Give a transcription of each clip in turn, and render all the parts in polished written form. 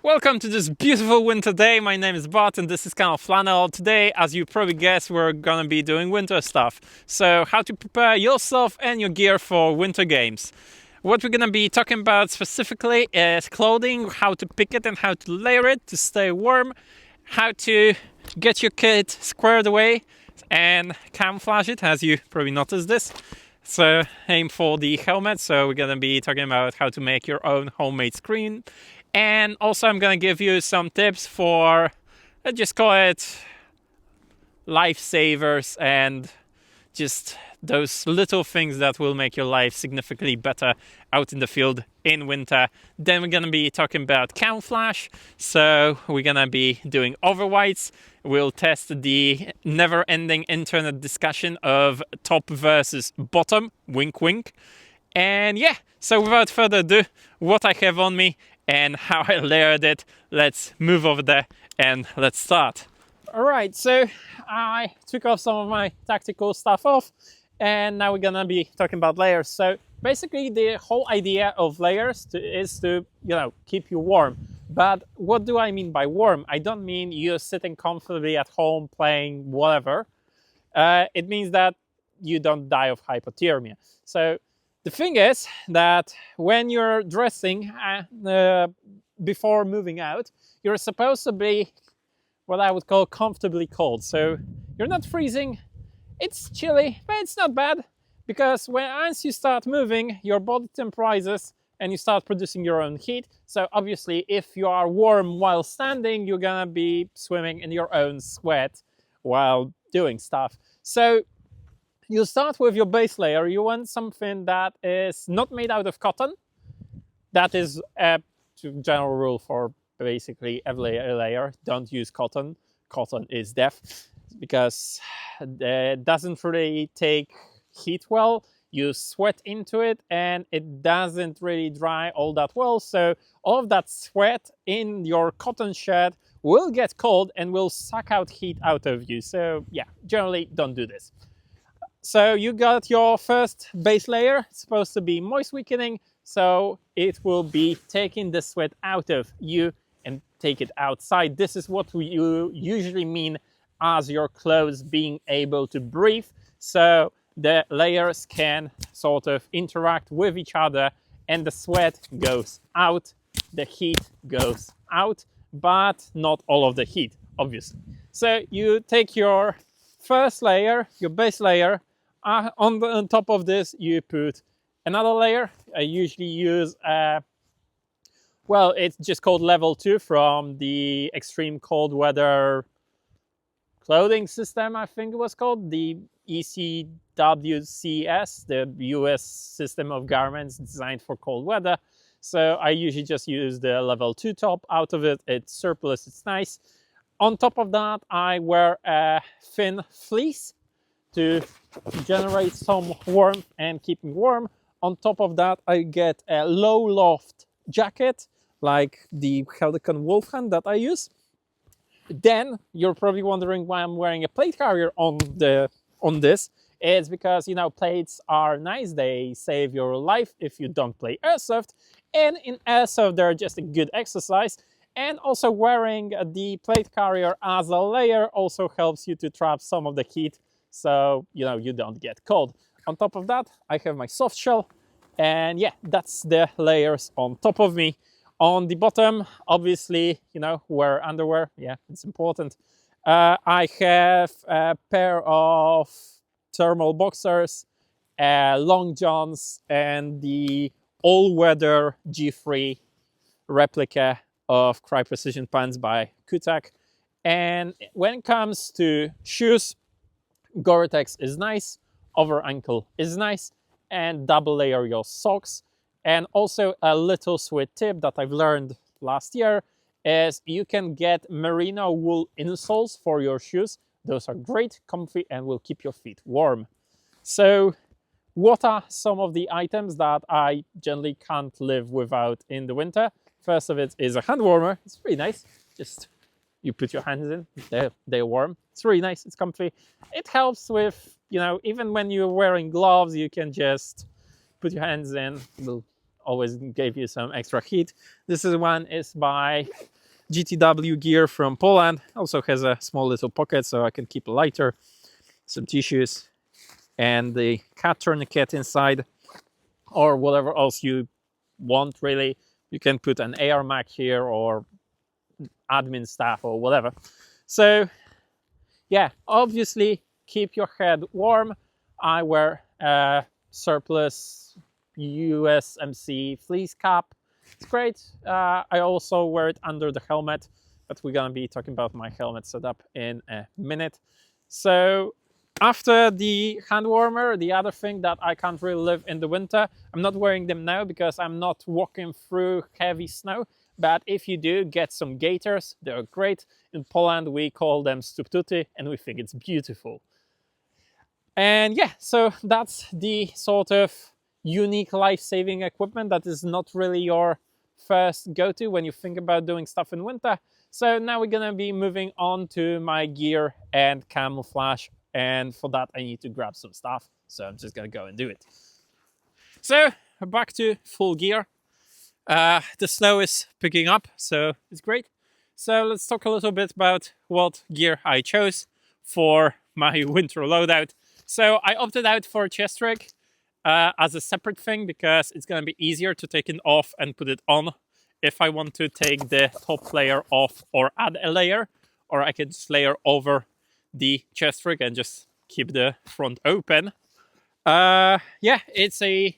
Welcome to this beautiful winter day. My name is Bart and this is Flannel. Today, as you probably guessed, we're gonna be doing winter stuff. So how to prepare yourself and your gear for winter games. What we're gonna be talking about specifically is clothing, how to pick it and how to layer it to stay warm, how to get your kit squared away and camouflage it, as you probably noticed this. So aim for the helmet. So we're gonna be talking about how to make your own homemade screen. And also I'm gonna give you some tips for, let's just call it lifesavers and just those little things that will make your life significantly better out in the field in winter. Then we're gonna be talking about camouflage. So we're gonna be doing overwhites. We'll test the never-ending internet discussion of top versus bottom, wink wink. And yeah, so without further ado, what I have on me and how I layered it, let's move over there and let's start. Alright, so I took off some of my tactical stuff off and now we're gonna be talking about layers. So basically the whole idea of layers is to, keep you warm. But what do I mean by warm? I don't mean you're sitting comfortably at home playing whatever. It means that you don't die of hypothermia. So the thing is that when you're dressing before moving out, you're supposed to be what I would call comfortably cold. So you're not freezing, it's chilly, but it's not bad, because once you start moving, your body temperizes and you start producing your own heat. So obviously, if you are warm while standing, you're gonna be swimming in your own sweat while doing stuff. So you start with your base layer. You want something that is not made out of cotton. That is a general rule for basically every layer. Don't use cotton. Cotton is death because it doesn't really take heat well. You sweat into it and it doesn't really dry all that well. So all of that sweat in your cotton shirt will get cold and will suck out heat out of you. So yeah, generally don't do this. So you got your first base layer. It's supposed to be moist weakening, so it will be taking the sweat out of you and take it outside. This is what you usually mean as your clothes being able to breathe. So the layers can sort of interact with each other and the sweat goes out, the heat goes out, but not all of the heat, obviously. So you take your first layer, your base layer, on top of this, you put another layer. I usually use, it's just called level 2 from the extreme cold weather clothing system, I think it was called, the ECWCS, the US system of garments designed for cold weather. So I usually just use the level 2 top out of it. It's surplus, it's nice. On top of that, I wear a thin fleece to generate some warmth and keep me warm. On top of that, I get a low loft jacket like the Helican Wolfhand that I use. Then you're probably wondering why I'm wearing a plate carrier on this. It's because, plates are nice. They save your life if you don't play Airsoft. And in Airsoft, they're just a good exercise. And also wearing the plate carrier as a layer also helps you to trap some of the heat, so you don't get cold. On top of that, I have my soft shell, and yeah, that's the layers on top of me. On the bottom, obviously, wear underwear. Yeah, it's important. I have a pair of thermal boxers, long johns, and the all-weather G3 replica of Cry Precision pants by Kutak. And when it comes to shoes, Gore-Tex is nice, over ankle is nice, and double layer your socks. And also a little sweet tip that I've learned last year is you can get merino wool insoles for your shoes. Those are great, comfy, and will keep your feet warm. So what are some of the items that I generally can't live without in the winter? First of it is a hand warmer. It's pretty nice. Just you put your hands in, they're warm. It's really nice, it's comfy. It helps with, even when you're wearing gloves, you can just put your hands in. It will always give you some extra heat. This is by GTW gear from Poland. Also has a small little pocket so I can keep a lighter, some tissues, and the cat tourniquet inside, or whatever else you want really. You can put an AR mag here or admin staff or whatever. So yeah, obviously keep your head warm. I wear a surplus USMC fleece cap. It's great. I also wear it under the helmet, but we're gonna be talking about my helmet setup in a minute. So after the hand warmer, the other thing that I can't really live in the winter, I'm not wearing them now because I'm not walking through heavy snow. But if you do, get some gaiters. They're great. In Poland, we call them stuptuty, and we think it's beautiful. And yeah, so that's the sort of unique life-saving equipment that is not really your first go-to when you think about doing stuff in winter. So now we're gonna be moving on to my gear and camouflage. And for that, I need to grab some stuff. So I'm just gonna go and do it. So back to full gear. The snow is picking up, so it's great. So let's talk a little bit about what gear I chose for my winter loadout. So I opted out for chest rig as a separate thing because it's going to be easier to take it off and put it on if I want to take the top layer off or add a layer, or I can just layer over the chest rig and just keep the front open. Yeah, it's a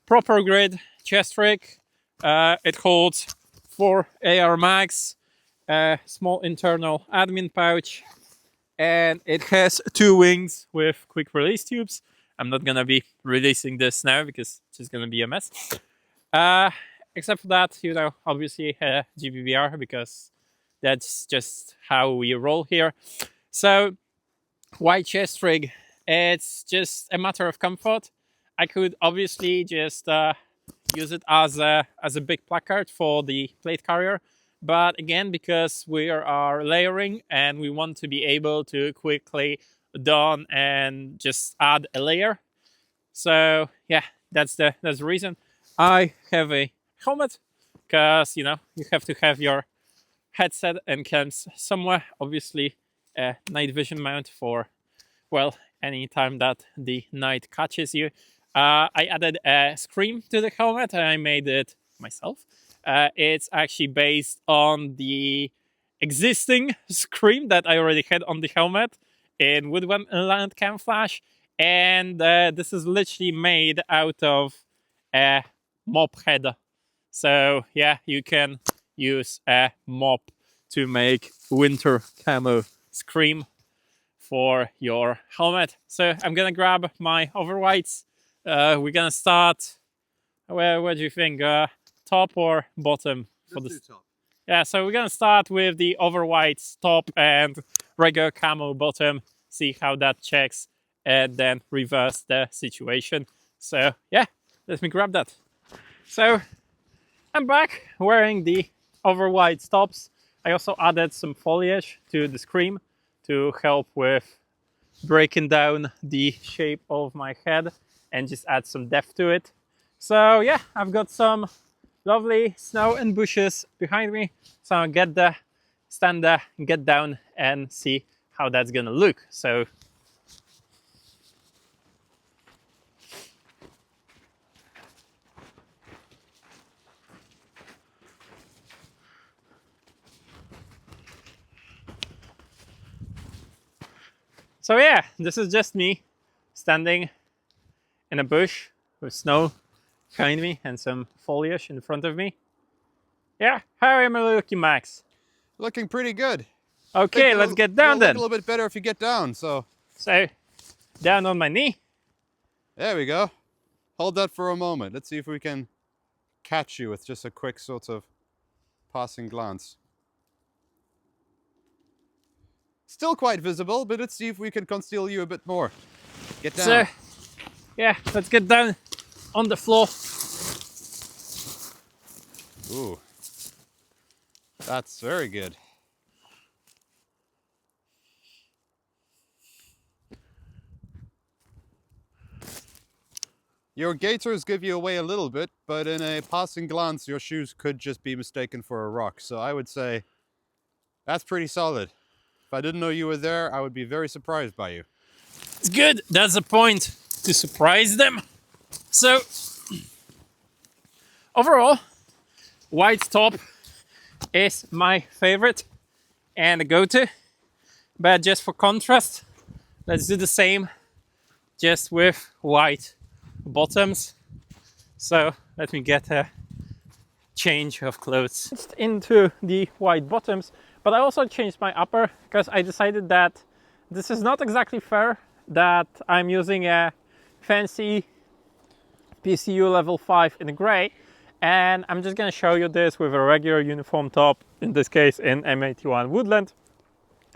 proper grade chest rig. It holds 4 AR mags, a small internal admin pouch, and it has 2 wings with quick release tubes. I'm not gonna be releasing this now because it's just gonna be a mess. Except for that, you know, obviously GBBR because that's just how we roll here. So, why chest rig? It's just a matter of comfort. I could obviously just use it as a big placard for the plate carrier, but again, because we are layering and we want to be able to quickly don and just add a layer. So yeah, that's the reason. I have a helmet because you know you have to have your headset and cams somewhere. Obviously, a night vision mount for, well, any time that the night catches you. I added a scream to the helmet and I made it myself. It's actually based on the existing scream that I already had on the helmet in Woodland Camouflage. And this is literally made out of a mop head. So yeah, you can use a mop to make winter camo scream for your helmet. So I'm gonna grab my overwhites. We're gonna start. Where do you think? Top or bottom? Let's do top. Yeah, so we're gonna start with the overwhites top and regular camo bottom. See how that checks, and then reverse the situation. So yeah, let me grab that. So I'm back wearing the overwhites tops. I also added some foliage to the scream to help with breaking down the shape of my head and just add some depth to it. So yeah, I've got some lovely snow and bushes behind me. So I'll get there, stand there, get down and see how that's gonna look. So yeah, this is just me standing in a bush with snow behind me and some foliage in front of me. Yeah, how am I looking, Max? Looking pretty good. Okay, let's get down then. A little bit better if you get down, so down on my knee. There we go. Hold that for a moment. Let's see if we can catch you with just a quick sort of passing glance. Still quite visible, but let's see if we can conceal you a bit more. Get down. So, yeah, let's get down on the floor. Ooh. That's very good. Your gaiters give you away a little bit, but in a passing glance, your shoes could just be mistaken for a rock. So I would say That's pretty solid. If I didn't know you were there, I would be very surprised by you. It's good. That's the point, to surprise them. So, overall, white top is my favorite and a go-to. But just for contrast, let's do the same, just with white bottoms. So let me get a change of clothes. Just into the white bottoms, but I also changed my upper because I decided that this is not exactly fair that I'm using a fancy PCU level 5 in gray, and I'm just gonna show you this with a regular uniform top, in this case in M81 Woodland,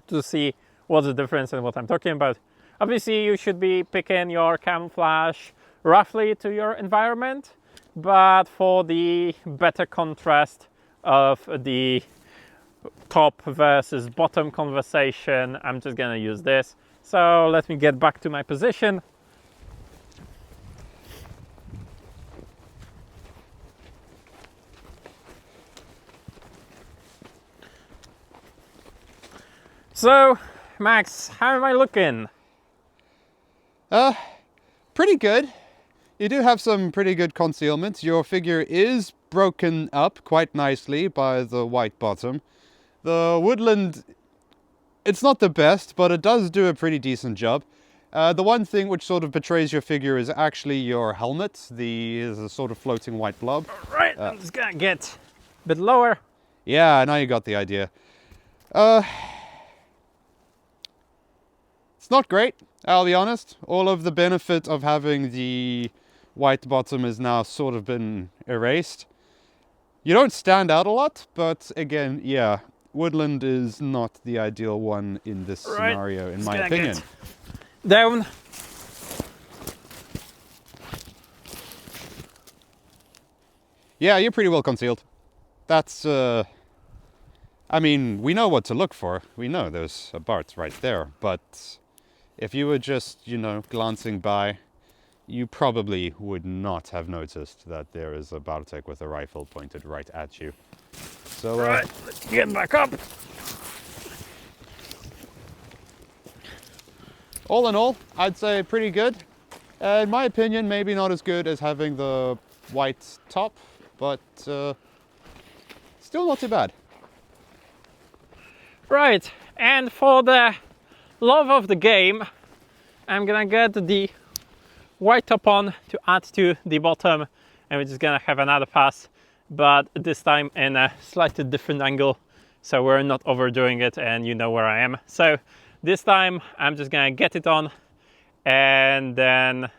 to see what's the difference and what I'm talking about. Obviously you should be picking your camouflage roughly to your environment, but for the better contrast of the top versus bottom conversation, I'm just gonna use this. So let me get back to my position. So, Max, how am I looking? Pretty good. You do have some pretty good concealment. Your figure is broken up quite nicely by the white bottom. The woodland, it's not the best, but it does do a pretty decent job. The one thing which sort of betrays your figure is actually your helmet, the sort of floating white blob. Right, I'm just gonna get a bit lower. Yeah, now you got the idea. It's not great, I'll be honest. All of the benefit of having the white bottom is now sort of been erased. You don't stand out a lot, but again, yeah, woodland is not the ideal one in this scenario, in my opinion. Down. Yeah, you're pretty well concealed. That's, I mean, we know what to look for. We know there's a Bart right there, but if you were just, you know, glancing by, you probably would not have noticed that there is a Bartek with a rifle pointed right at you. So, Right, let's get back up. All in all, I'd say pretty good. In my opinion, maybe not as good as having the white top, but still not too bad. Right, and for the love of the game, I'm gonna get the white top on to add to the bottom, and we're just gonna have another pass, but this time in a slightly different angle, so we're not overdoing it and you know where I am. So this time I'm just gonna get it on and then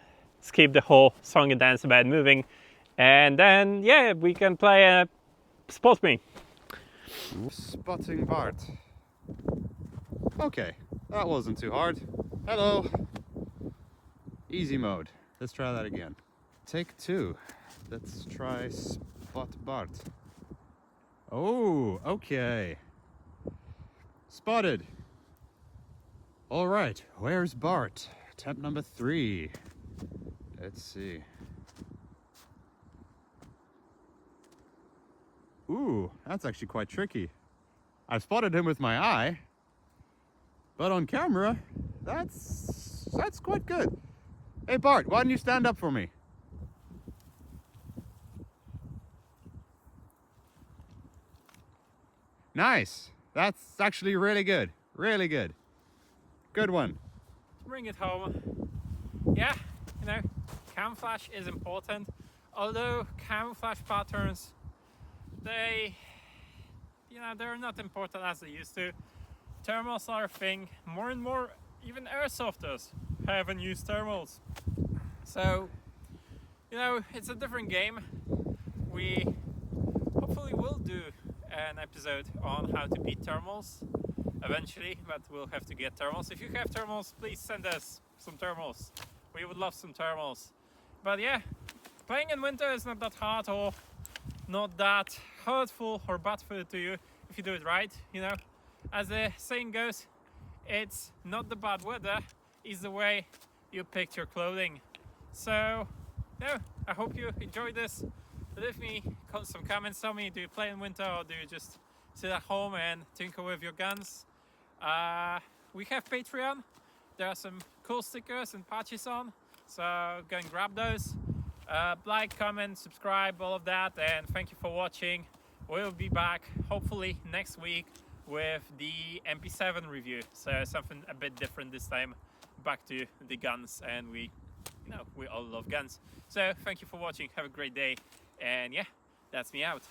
skip the whole song and dance about moving, and then yeah, we can play a spot me. Spotting Bart. Okay, that wasn't too hard. Hello. Easy mode. Let's try that again. Take 2. Let's try Spot Bart. Oh, okay. Spotted. All right, where's Bart? Attempt number 3. Let's see. Ooh, that's actually quite tricky. I spotted him with my eye, but on camera, that's quite good. Hey Bart, why don't you stand up for me? Nice. That's actually really good. Really good. Good one. Bring it home. Yeah, you know, camouflage is important. Although camouflage patterns, they're not important as they used to. Thermals are a thing. More and more, even airsofters haven't used thermals. So, you know, it's a different game. We hopefully will do an episode on how to beat thermals eventually, but we'll have to get thermals. If you have thermals, please send us some thermals. We would love some thermals. But yeah, playing in winter is not that hard or not that hurtful or bad for you if you do it right, you know. As the saying goes, it's not the bad weather, it's the way you picked your clothing. So, no, I hope you enjoyed this. Leave me some comments. Tell me, do you play in winter or do you just sit at home and tinker with your guns. We have Patreon. There are some cool stickers and patches on, so go and grab those. Like, comment, subscribe, all of that, and thank you for watching. We'll be back hopefully next week with the MP7 review, so something a bit different this time, back to the guns, and we all love guns. So thank you for watching, have a great day, and yeah, that's me out.